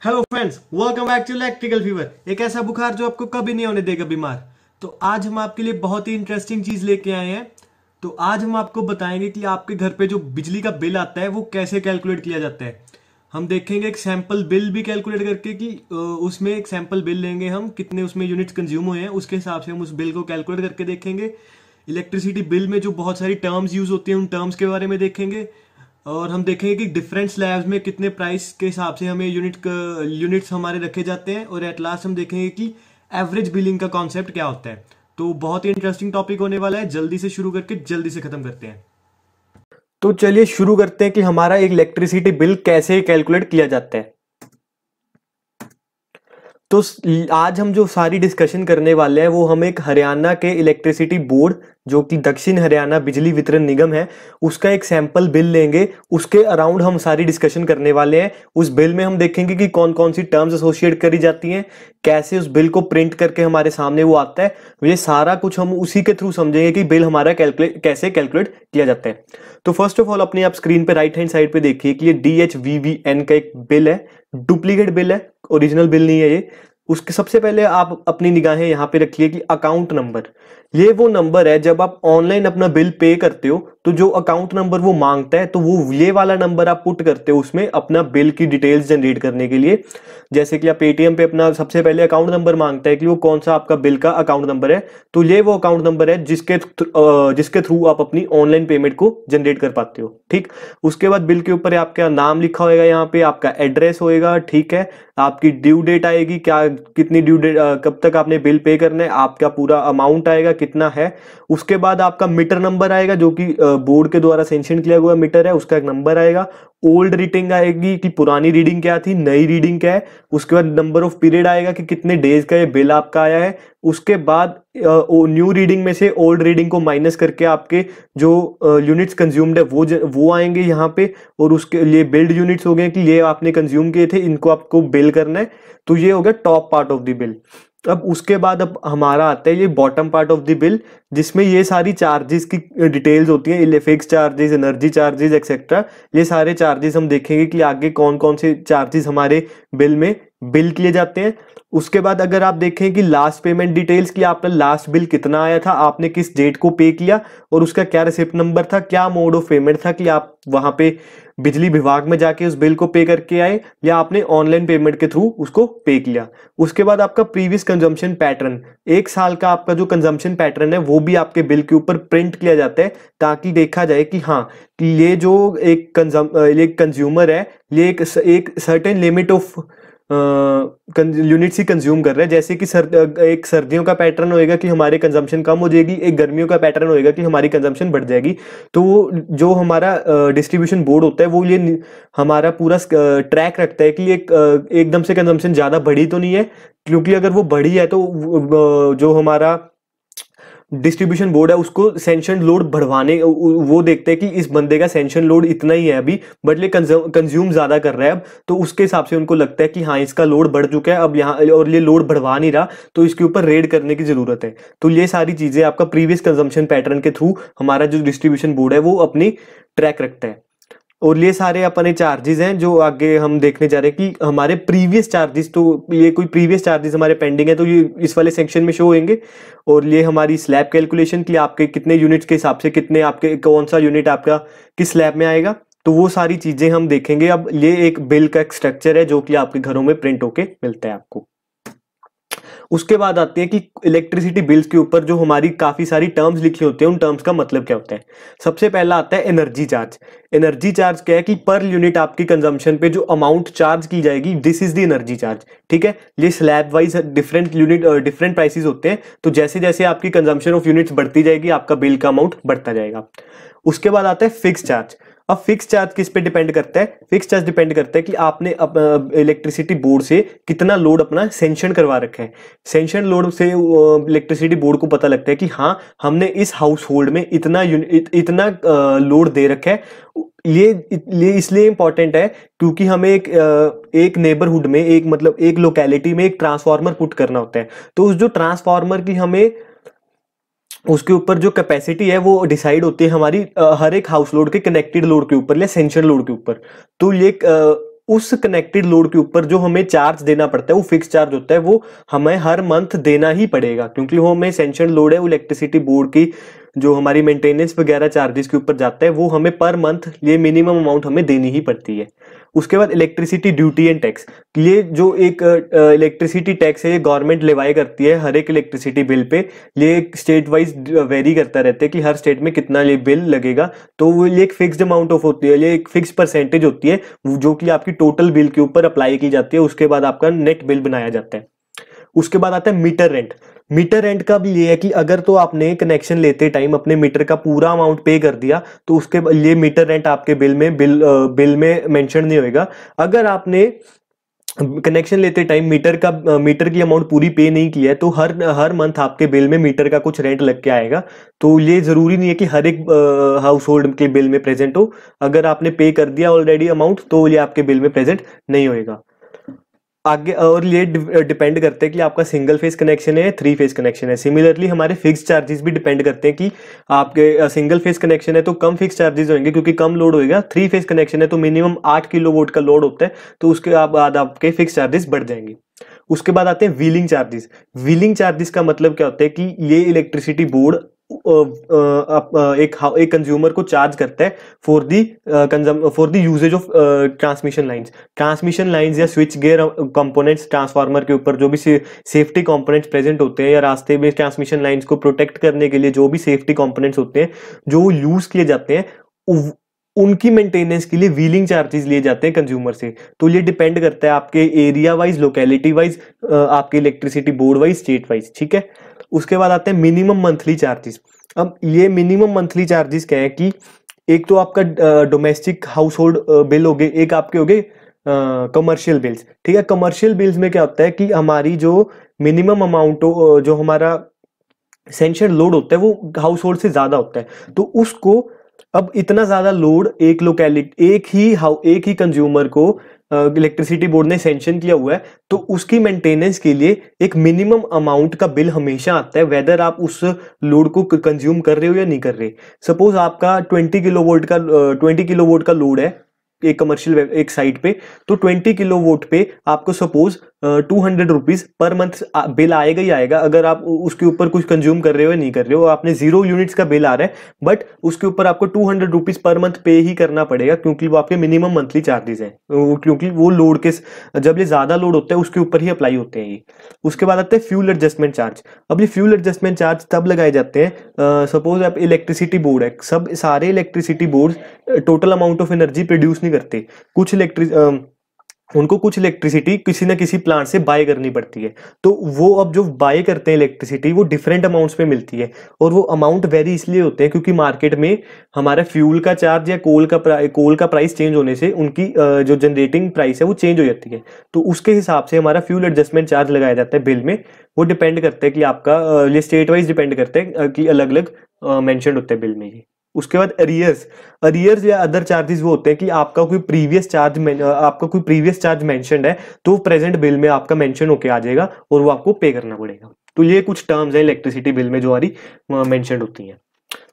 Hello friends, welcome back to electrical fever. एक ऐसा बुखार जो आपको कभी नहीं होने देगा बीमार। तो आज हम आपके लिए बहुत ही इंटरेस्टिंग चीज लेके आए हैं। तो आज हम आपको बताएंगे कि आपके घर पे जो बिजली का बिल आता है वो कैसे कैलकुलेट किया जाता है। हम देखेंगे एक सैंपल बिल भी कैलकुलेट करके कि उसमें एक सैंपल बिल लेंगे हम, कितने उसमें यूनिट्स कंज्यूम हुए हैं, उसके हिसाब से हम उस बिल को कैलकुलेट करके देखेंगे। इलेक्ट्रिसिटी बिल में जो बहुत सारी टर्म्स यूज होती हैं उन टर्म्स के बारे में देखेंगे। और हम देखेंगे कि डिफरेंट स्लैब्स में कितने प्राइस के हिसाब से हमें यूनिट्स हमारे रखे जाते हैं। और एट लास्ट हम देखेंगे कि एवरेज बिलिंग का कॉन्सेप्ट क्या होता है। तो बहुत ही इंटरेस्टिंग टॉपिक होने वाला है। जल्दी से शुरू करके जल्दी से खत्म करते हैं। तो चलिए शुरू करते हैं कि हमारा एक इलेक्ट्रिसिटी बिल कैसे कैलकुलेट किया जाता है। तो आज हम जो सारी डिस्कशन करने वाले हैं वो हम एक हरियाणा के इलेक्ट्रिसिटी बोर्ड, जो कि दक्षिण हरियाणा बिजली वितरण निगम है, उसका एक सैंपल बिल लेंगे। उसके अराउंड हम सारी डिस्कशन करने वाले हैं। उस बिल में हम देखेंगे कि कौन कौन सी टर्म्स एसोसिएट करी जाती हैं, कैसे उस बिल को प्रिंट करके हमारे सामने वो आता है। ये सारा कुछ हम उसी के थ्रू समझेंगे कि बिल हमारा कैसे कैलकुलेट किया जाता है। तो फर्स्ट ऑफ ऑल अपने आप स्क्रीन पे राइट हैंड साइड पे देखिए कि ये DHVVN का एक बिल है, डुप्लीकेट बिल है, ओरिजिनल बिल नहीं है ये। उसके सबसे पहले आप अपनी निगाहें यहाँ पे रखिए कि अकाउंट नंबर, ये वो नंबर है जब आप ऑनलाइन अपना बिल पे करते हो तो जो अकाउंट नंबर वो मांगता है, तो वो ये वाला नंबर आप पुट करते हो उसमें अपना बिल की डिटेल्स जनरेट करने के लिए। जैसे कि आप पेटीएम पे अपना सबसे पहले अकाउंट नंबर मांगता है कि वो कौन सा आपका बिल का अकाउंट नंबर है, तो ये वो अकाउंट नंबर है जिसके थ्रू आप अपनी ऑनलाइन पेमेंट को जनरेट कर पाते हो। ठीक, उसके बाद बिल के ऊपर आपका नाम लिखा होगा, यहाँ पे आपका एड्रेस होएगा। ठीक है, आपकी ड्यू डेट आएगी, क्या कितनी ड्यू डेट, कब तक आपने बिल पे करना है, आपका पूरा अमाउंट आएगा कितना है। उसके बाद आपका मीटर नंबर आएगा, जो कि बोर्ड के द्वारा सेंशन किया हुआ मीटर है, उसका एक नंबर आएगा। ओल्ड रीडिंग आएगी कि पुरानी रीडिंग क्या थी, नई रीडिंग क्या है। उसके बाद नंबर ऑफ पीरियड आएगा कि कितने डेज का ये बिल आपका आया है। उसके बाद न्यू रीडिंग में से ओल्ड रीडिंग को माइनस करके आपके जो यूनिट्स कंज्यूम्ड है वो आएंगे यहाँ पे। और उसके लिए बिल्ड यूनिट्स हो गए कि ये आपने कंज्यूम किए थे, इनको आपको बिल करना है। तो ये हो गया top part of the bill. अब उसके बाद अब हमारा आता है ये bottom part of the bill, जिसमें ये सारी चार्जेस की डिटेल्स होती हैं, fix charges, energy charges etcetera. ये सारे चार्जेस हम देखेंगे कि आगे कौन कौन से चार्जेस हमारे बिल में बिल किए जाते हैं। उसके बाद अगर आप देखें कि लास्ट पेमेंट डिटेल्स की, आपका लास्ट बिल कितना आया था, आपने किस डेट को पे किया और उसका क्या रिसिप्ट नंबर था, क्या मोड ऑफ पेमेंट था, कि आप वहां पे बिजली विभाग में जाके उस बिल को पे करके आए या आपने ऑनलाइन पेमेंट के थ्रू उसको पे किया। उसके बाद आपका प्रीवियस कंजम्पशन पैटर्न, एक साल का आपका जो कंजम्पशन पैटर्न है वो भी आपके बिल के ऊपर प्रिंट किया जाता है, ताकि देखा जाए कि हाँ कि ये जो एक कंज्यूमर है, ये एक certain limit of units he consume कर रहे हैं। जैसे कि एक सर्दियों का पैटर्न होएगा कि हमारे कंजम्पशन कम हो जाएगी, एक गर्मियों का पैटर्न होएगा कि हमारी कंजम्पशन बढ़ जाएगी। तो वो जो हमारा डिस्ट्रीब्यूशन बोर्ड होता है वो ये हमारा पूरा ट्रैक रखता है कि एकदम से कंजम्पशन ज़्यादा बढ़ी तो नहीं है, क्योंकि अगर वो बढ़ी है तो जो हमारा डिस्ट्रीब्यूशन बोर्ड है उसको सेंशन लोड बढ़वाने, वो देखते हैं कि इस बंदे का सेंशन लोड इतना ही है अभी, बट ये कंज्यूम ज्यादा कर रहा है अब, तो उसके हिसाब से उनको लगता है कि हाँ इसका लोड बढ़ चुका है अब यहाँ, और ये लोड बढ़वा नहीं रहा, तो इसके ऊपर रेड करने की जरूरत है। तो ये सारी चीजें आपका प्रीवियस कंजम्पशन पैटर्न के थ्रू हमारा जो डिस्ट्रीब्यूशन बोर्ड है वो अपनी ट्रैक रखता है। और ये सारे अपने चार्जेस हैं जो आगे हम देखने जा रहे हैं कि हमारे प्रीवियस चार्जेस, तो ये कोई प्रीवियस चार्जेस हमारे पेंडिंग है तो ये इस वाले सेक्शन में शो होंगे। और ये हमारी स्लैब कैलकुलेशन के लिए आपके कितने यूनिट्स के हिसाब से कितने आपके कौन सा यूनिट आपका किस स्लैब में आएगा, तो वो सारी चीजें हम देखेंगे। अब ये एक बिल का एक स्ट्रक्चर है जो कि आपके घरों में प्रिंट होके मिलता है आपको। उसके बाद आती है कि इलेक्ट्रिसिटी बिल्स के ऊपर जो हमारी काफी सारी टर्म्स लिखी होती है, उन टर्म्स का मतलब क्या होता है। सबसे पहला आता है एनर्जी चार्ज। एनर्जी चार्ज क्या है कि पर यूनिट आपकी कंजम्पशन पे जो अमाउंट चार्ज की जाएगी, this is the energy charge. ठीक है, ये slab wise different unit different prices होते हैं, तो जैसे जैसे आपकी कंजम्पशन ऑफ यूनिट्स बढ़ती जाएगी आपका बिल का अमाउंट बढ़ता जाएगा। उसके बाद आता है फिक्स चार्ज। अब फिक्स चार्ज किस पे डिपेंड करता है? फिक्स चार्ज डिपेंड करता है कि आपने इलेक्ट्रिसिटी बोर्ड से कितना लोड अपना सेंशन करवा रखा है। सेंशन लोड से इलेक्ट्रिसिटी बोर्ड को पता लगता है कि हाँ हमने इस हाउस होल्ड में इतना लोड दे रखा है। ये इसलिए इंपॉर्टेंट है क्योंकि हमें एक नेबरहुड में, एक लोकेलिटी में एक ट्रांसफार्मर पुट करना होता है। तो उस जो ट्रांसफार्मर की हमें उसके ऊपर जो कैपेसिटी है वो डिसाइड होती है हमारी हर एक हाउस लोड के कनेक्टेड लोड के ऊपर या सेंशन लोड के ऊपर। तो ये उस कनेक्टेड लोड के ऊपर जो हमें चार्ज देना पड़ता है वो फिक्स चार्ज होता है, वो हमें हर मंथ देना ही पड़ेगा, क्योंकि वो हमें सैंक्शन लोड है, वो इलेक्ट्रिसिटी बोर्ड की जो हमारी मेंटेनेंस वगैरह चार्जेस के ऊपर जाता है, वो हमें पर मंथ ये मिनिमम अमाउंट हमें देनी ही पड़ती है। उसके बाद इलेक्ट्रिसिटी ड्यूटी एंड टैक्स, ये जो एक इलेक्ट्रिसिटी टैक्स है ये गवर्नमेंट लेवाई करती है हर एक इलेक्ट्रिसिटी बिल पे। ये स्टेट वाइज वेरी करता रहता है कि हर स्टेट में कितना ये बिल लगेगा, तो वो ये एक फिक्स्ड अमाउंट ऑफ होती है, ये एक फिक्स परसेंटेज होती है जो कि आपकी टोटल बिल के ऊपर अप्लाई की जाती है। उसके बाद आपका नेट बिल बनाया जाता है। उसके बाद आता है मीटर रेंट। मीटर रेंट का भी ये है कि अगर तो आपने कनेक्शन लेते टाइम अपने मीटर का पूरा अमाउंट पे कर दिया तो उसके लिए मीटर रेंट आपके बिल में मेंशन नहीं होएगा। अगर आपने कनेक्शन लेते टाइम मीटर की अमाउंट पूरी पे नहीं किया है तो हर मंथ आपके बिल में मीटर का कुछ रेंट लग के आएगा। तो ये जरूरी नहीं है कि हर एक हाउस होल्ड के बिल में प्रेजेंट हो। अगर आपने पे कर दिया ऑलरेडी अमाउंट तो ये आपके बिल में प्रेजेंट नहीं होएगा। आगे और ये डिपेंड करते हैं कि आपका सिंगल फेज कनेक्शन है, 3 फेज कनेक्शन है। सिमिलरली हमारे फिक्स चार्जेस भी डिपेंड करते हैं कि आपके सिंगल फेज कनेक्शन है तो कम फिक्स चार्जेस होंगे क्योंकि कम लोड होएगा। 3 फेज कनेक्शन है तो मिनिमम 8 किलोवाट का लोड होता है, तो उसके बाद आपके फिक्स चार्जेस बढ़ जाएंगे। उसके बाद आते हैं व्हीलिंग चार्जेस। व्हीलिंग चार्जेस का मतलब क्या होता है कि ये इलेक्ट्रिसिटी बोर्ड एक कंज्यूमर को चार्ज करता है for the usage of transmission lines या स्विच गियर कंपोनेंट्स ट्रांसफार्मर के ऊपर जो भी सेफ्टी कंपोनेंट्स प्रेजेंट होते हैं या रास्ते में ट्रांसमिशन लाइंस को प्रोटेक्ट करने के लिए जो भी सेफ्टी कंपोनेंट्स होते हैं जो यूज किए जाते हैं उनकी मेंटेनेंस के लिए व्हीलिंग चार्जेस लिए जाते हैं कंज्यूमर से। तो ये डिपेंड करता है आपके एरिया वाइज, लोकेलिटी वाइज, आपके electricity board wise, state wise. ठीक है। उसके बाद आते हैं मिनिमम मंथली चार्जेस। अब ये मिनिमम मंथली चार्जेस क्या है कि एक तो आपका डोमेस्टिक हाउस होल्ड बिल हो गए, एक आपके हो गए कमर्शियल बिल्स। ठीक है। कमर्शियल बिल्स में क्या होता है कि हमारी जो मिनिमम अमाउंट जो हमारा सैंक्शन लोड होता है वो हाउस होल्ड से ज्यादा होता है, तो उसको अब इतना ज्यादा लोड एक लोकेलिटी एक ही कंज्यूमर को इलेक्ट्रिसिटी बोर्ड ने सैंक्शन किया हुआ है, तो उसकी मेंटेनेंस के लिए एक मिनिमम अमाउंट का बिल हमेशा आता है, वेदर आप उस लोड को कंज्यूम कर रहे हो या नहीं कर रहे। सपोज आपका 20 किलोवोल्ट का लोड है एक कमर्शियल एक साइट पे, तो 20 किलोवोल्ट पे आपको suppose 200 rupees per month bill आएगा ही आएगा। अगर आप उसके ऊपर कुछ कंज्यूम कर रहे हो या नहीं कर रहे हो, आपने 0 यूनिट्स का बिल आ रहा है बट उसके ऊपर आपको 200 रुपीज पर मंथ पे ही करना पड़ेगा क्योंकि वो आपके मिनिमम मंथली चार्जेस हैं, क्योंकि वो लोड के जब ये ज्यादा लोड होता है उसके ऊपर ही अप्लाई होते हैं ये। उसके बाद आता है फ्यूल एडजस्टमेंट चार्ज। अब ये फ्यूल एडजस्टमेंट चार्ज तब लगाए जाते हैं सपोज आप इलेक्ट्रिसिटी बोर्ड है, सारे electricity board total amount of energy produce नहीं करते। उनको कुछ इलेक्ट्रिसिटी किसी ना किसी प्लांट से बाय करनी पड़ती है, तो वो अब जो बाय करते हैं इलेक्ट्रिसिटी वो डिफरेंट अमाउंट्स पे मिलती है, और वो अमाउंट वेरी इसलिए होते हैं क्योंकि मार्केट में हमारा फ्यूल का चार्ज या कोल का प्राइस चेंज होने से उनकी जो जनरेटिंग प्राइस है वो चेंज हो जाती है, तो उसके हिसाब से हमारा फ्यूल एडजस्टमेंट चार्ज लगाया जाता है बिल में। वो डिपेंड करता है कि आपका ये स्टेट वाइज डिपेंड करता है कि अलग अलग मेंशन होते हैं बिल में ये। उसके बाद अरियर्स या अदर चार्जेस वो होते हैं कि आपका कोई प्रीवियस चार्ज मेंशन्ड है तो प्रेजेंट बिल में आपका मेंशन होके आ जाएगा और वो आपको पे करना पड़ेगा। तो ये कुछ टर्म्स है इलेक्ट्रिसिटी बिल में जो हमारी मेंशन्ड होती हैं।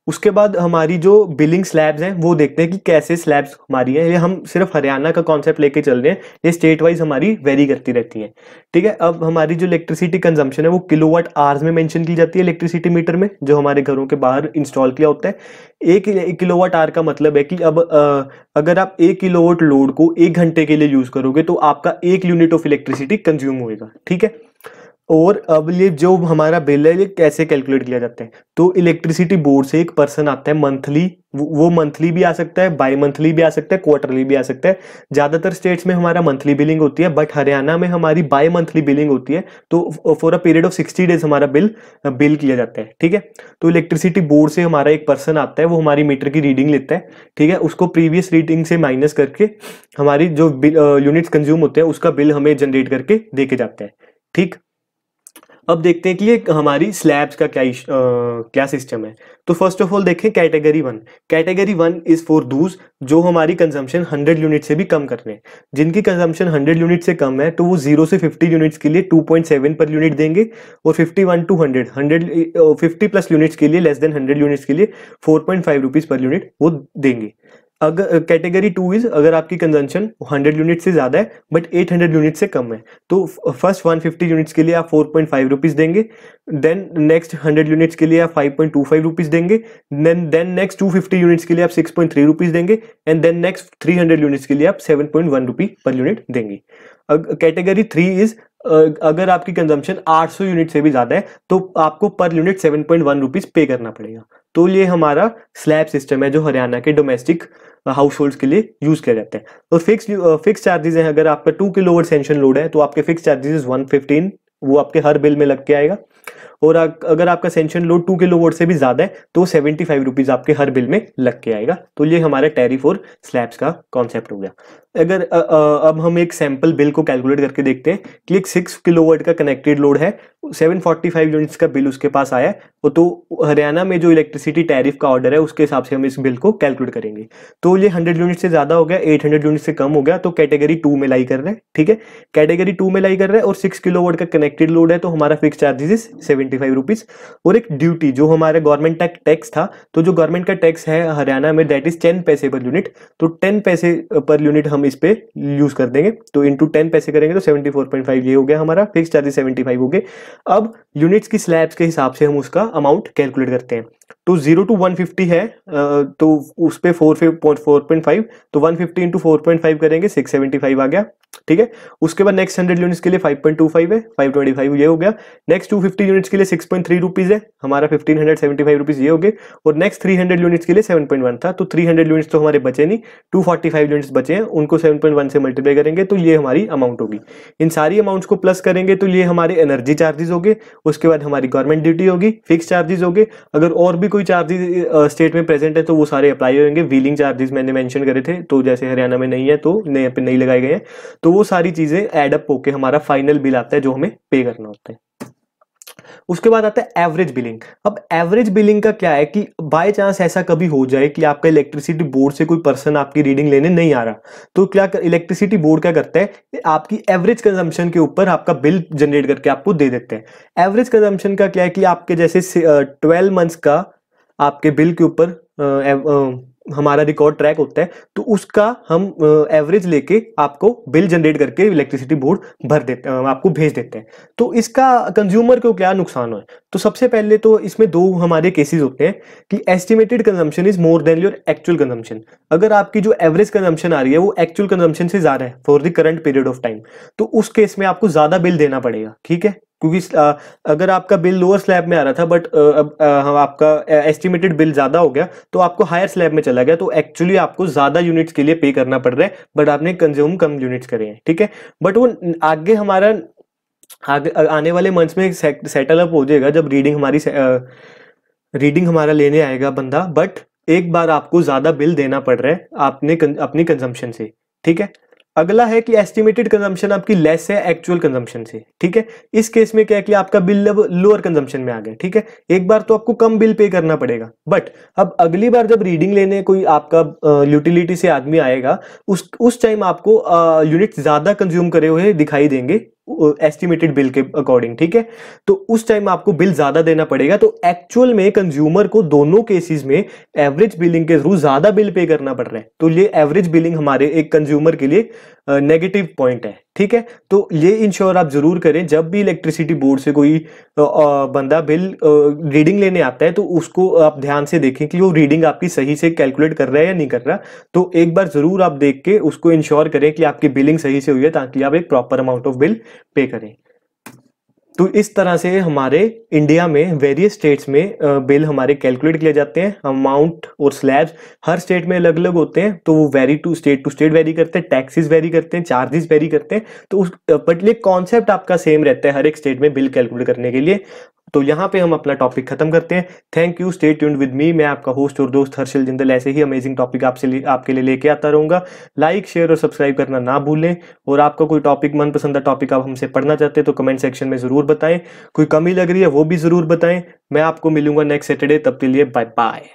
उसके बाद हमारी जो बिलिंग स्लैब्स हैं वो देखते हैं कि कैसे स्लैब्स हमारी हैं। ये हम सिर्फ हरियाणा का कॉन्सेप्ट लेके चल रहे हैं, ये स्टेट वाइज हमारी वेरी करती रहती हैं। ठीक है। अब हमारी जो इलेक्ट्रिसिटी कंजम्पशन है वो किलोवाट आवर्स में मेंशन की जाती है इलेक्ट्रिसिटी मीटर में, जो हमारे घरों के बाहर इंस्टॉल किया होता है। एक किलोवाट आवर का मतलब है कि अब अगर आप 1 किलोवाट लोड को 1 घंटे के लिए यूज करोगे तो आपका 1 यूनिट ऑफ इलेक्ट्रिसिटी कंज्यूम होएगा। ठीक है। और अब ये जो हमारा बिल है ये कैसे कैलकुलेट किया जाता है, तो इलेक्ट्रिसिटी बोर्ड से एक पर्सन आता है मंथली, वो मंथली भी आ सकता है, बाई मंथली भी आ सकता है, क्वार्टरली भी आ सकता है। ज्यादातर स्टेट्स में हमारा मंथली बिलिंग होती है बट हरियाणा में हमारी बाई मंथली बिलिंग होती है, तो for a period of 60 days हमारा बिल किया जाता है। ठीक है। तो इलेक्ट्रिसिटी बोर्ड से हमारा एक पर्सन आता है, वो हमारी मीटर की रीडिंग लेता है। ठीक है। उसको प्रीवियस रीडिंग से माइनस करके हमारी जो यूनिट्स कंज्यूम होते हैं उसका बिल हमें जनरेट करके दे के जाते हैं। ठीक। अब देखते हैं कि ये हमारी स्लैब्स का क्या सिस्टम है। तो फर्स्ट ऑफ ऑल देखें कैटेगरी 1। कैटेगरी 1 इज फॉर दूस जो हमारी कंजम्पशन 100 यूनिट से भी कम कर रहे हैं। जिनकी कंजम्पशन 100 यूनिट से कम है तो वो 0 से 50 यूनिट्स के लिए 2.7 पर यूनिट देंगे, और 51 टू 100 50 प्लस यूनिट्स के लिए लेस देन 100 यूनिट्स के लिए 4.5 रुपीज पर यूनिट वो देंगे। अगर कैटेगरी 2 इज अगर आपकी कंजम्पशन 100 यूनिट से ज्यादा है बट 800 यूनिट से कम है, तो फर्स्ट 150 यूनिट्स के लिए आप 4.5 रुपीज देंगे, देन नेक्स्ट 100 यूनिट्स के लिए आप 5.25 रुपीज देंगे, देन नेक्स्ट 250 यूनिट्स के लिए आप 6.3 रुपीज देंगे, एंड देन नेक्स्ट 300 यूनिट्स के लिए आप 7.1 रुपी पर यूनिट देंगे। कैटेगरी 3 इज अगर आपकी कंजम्पशन 800 यूनिट से भी ज्यादा है तो आपको पर यूनिट 7.1 रुपीज पे करना पड़ेगा। तो ये हमारा स्लैब सिस्टम है जो हरियाणा के डोमेस्टिक हाउस होल्ड के लिए यूज किया जाता है। तो फिक्स चार्जेस हैं, अगर आपका 2 किलोवाट सेंशन लोड है तो आपके फिक्स चार्जेस 115 वो आपके हर बिल में लग के आएगा, और अगर आपका सेंशन लोड 2 किलोवाट से भी ज्यादा है तो 75 रुपीज आपके हर बिल में लग के आएगा। तो ये हमारा टैरिफ और स्लैब्स का कॉन्सेप्ट हो गया। अगर अब हम एक सैंपल बिल को कैलकुलेट करके देखते हैं कि एक 6 किलोवाट का कनेक्टेड लोड है, 745 यूनिट्स का बिल उसके पास आया है, तो हरियाणा में जो इलेक्ट्रिसिटी टैरिफ का ऑर्डर है उसके हिसाब से हम इस बिल को कैलकुलेट करेंगे। तो ये 100 यूनिट से ज्यादा हो गया, 800 यूनिट से कम हो गया, तो कैटेगरी 2 में लाई कर रहे हैं। ठीक है, कैटेगरी 2 में लाई कर रहे हैं और 6 किलोवाट का कनेक्टेड लोड है, तो हमारा फिक्स चार्जेस 75 रुपीज। और एक ड्यूटी जो हमारे गवर्नमेंट टैक्स था, तो जो गवर्नमेंट का टैक्स है हरियाणा में दैट इज 10 पैसे पर यूनिट, तो 10 पैसे पर यूनिट हम इस पे यूज कर देंगे, तो इंटू 10 पैसे करेंगे तो 74.5 ये हो गया हमारा फिक्स चार्जेस 75 हो गए। अब यूनिट्स की स्लैब्स के हिसाब से हम उसका अमाउंट कैलकुलेट करते हैं। तो 0 to 150 है, तो उस पे 4.5, तो 150 इंटू 4.5 करेंगे 675 आ गया। ठीक है, उसके बाद नेक्स्ट 100 यूनिट्स के लिए 5.25 है, 525 ये हो गया। नेक्स्ट 250 यूनिट्स के लिए 6.3 रुपीज है, हमारा 1575 रुपीज ये हो गए। और नेक्स्ट 300 यूनिट्स के लिए 7.1 था, तो 300 यूनिट्स तो हमारे बचे नहीं, 245 यूनिट्स बचे हैं, उनको 7.1 से मल्टीप्लाई करेंगे तो ये हमारी अमाउंट होगी। इन सारी अमाउंट्स को प्लस करेंगे तो ये हमारे एनर्जी चार्जेस हो गए, उसके बाद हमारी गवर्नमेंट ड्यूटी होगी, फिक्स चार्जेस हो गए। अगर और भी कोई चार्जेस स्टेट में प्रेजेंट है तो वो सारे अप्लाई होंगे। व्हीलिंग चार्जेस मैंने मेंशन करे थे, तो जैसे हरियाणा में नहीं है तो नए पे नहीं लगाए गए हैं, तो वो सारी चीजें एड अप होके हमारा फाइनल बिल आता है जो हमें पे करना होता है। उसके बाद आता है एवरेज बिलिंग। अब एवरेज बिलिंग का क्या है कि बाय चांस ऐसा कभी हो जाए कि आपका इलेक्ट्रिसिटी बोर्ड से कोई पर्सन आपकी रीडिंग लेने नहीं आ रहा, तो क्या इलेक्ट्रिसिटी बोर्ड क्या करता है, आपकी एवरेज कंजम्पशन के ऊपर आपका बिल जनरेट करके आपको दे देते हैं। एवरेज कंजम्पशन का क्या है कि आपके जैसे 12 मंथ्स का आपके बिल के ऊपर हमारा रिकॉर्ड ट्रैक होता है, तो उसका हम एवरेज लेके आपको बिल जनरेट करके इलेक्ट्रिसिटी बोर्ड भर देते हैं, आपको भेज देते हैं। तो इसका कंज्यूमर को क्या नुकसान हो, तो सबसे पहले तो इसमें दो हमारे केसेस होते हैं कि estimated consumption is more than your actual consumption. अगर आपकी जो एवरेज कंजम्पशन आ रही है वो एक्चुअल कंजम्पशन से ज्यादा है for the current period of time, तो उस केस में आपको ज्यादा बिल देना पड़ेगा। ठीक है, क्योंकि अगर आपका बिल लोअर स्लैब में आ रहा था बट आपका एस्टिमेटेड बिल ज्यादा हो गया तो आपको हायर स्लैब में चला गया, तो एक्चुअली आपको ज्यादा यूनिट्स के लिए पे करना पड़ रहा है बट आपने कंज्यूम कम यूनिट्स करे हैं। ठीक है, बट वो आगे हमारा आगे आने वाले मंथ्स में सेटल अप हो जाएगा जब रीडिंग हमारा लेने आएगा बंदा, बट एक बार आपको ज्यादा बिल देना पड़ रहा है आपने अपनी कंजम्पशन से। ठीक है, अगला है कि एस्टिमेटेड कंजम्पशन आपकी लेस है एक्चुअल कंजम्पशन से। ठीक है, इस केस में क्या है कि आपका बिल अब लोअर कंजम्पशन में आ गया। ठीक है, एक बार तो आपको कम बिल पे करना पड़ेगा, बट अब अगली बार जब रीडिंग लेने कोई आपका यूटिलिटी से आदमी आएगा उस टाइम आपको यूनिट ज्यादा कंज्यूम करे हुए दिखाई देंगे एस्टिमेटेड बिल के अकॉर्डिंग। ठीक है, तो उस टाइम आपको बिल ज्यादा देना पड़ेगा, तो एक्चुअल में कंज्यूमर को दोनों केसेस में एवरेज बिलिंग के थ्रू ज्यादा बिल पे करना पड़ रहा है। तो ये एवरेज बिलिंग हमारे एक कंज्यूमर के लिए नेगेटिव पॉइंट है। ठीक है, तो ये इंश्योर आप जरूर करें जब भी इलेक्ट्रिसिटी बोर्ड से कोई बंदा बिल रीडिंग लेने आता है तो उसको आप ध्यान से देखें कि वो रीडिंग आपकी सही से कैलकुलेट कर रहा है या नहीं कर रहा। तो एक बार जरूर आप देख के उसको इंश्योर करें कि आपकी बिलिंग सही से हुई है ताकि आप एक proper amount of bill pay करें। तो इस तरह से हमारे इंडिया में वेरियस स्टेट्स में बिल हमारे कैलकुलेट किए जाते हैं। अमाउंट और स्लैब्स हर स्टेट में अलग अलग होते हैं, तो वो वेरी टू स्टेट वेरी करते हैं, टैक्सेस वेरी करते हैं, चार्जेस वेरी करते हैं, तो उस बट ये कॉन्सेप्ट आपका सेम रहता है हर एक स्टेट में बिल कैलकुलेट करने के लिए। तो यहाँ पे हम अपना टॉपिक खत्म करते हैं। Thank you, stay tuned with me. मैं आपका होस्ट और दोस्त हर्षल जिंदल ऐसे ही अमेजिंग टॉपिक आपके लिए लेके आता रहूंगा। लाइक, शेयर और सब्सक्राइब करना ना भूलें। और आपका कोई टॉपिक मनपसंद टॉपिक आप हमसे पढ़ना चाहते हैं तो कमेंट सेक्शन में जरूर बताएं। कोई कमी लग रही है वो भी जरूर बताएं। मैं आपको मिलूंगा नेक्स्ट सैटरडे, तब के लिए बाय बाय।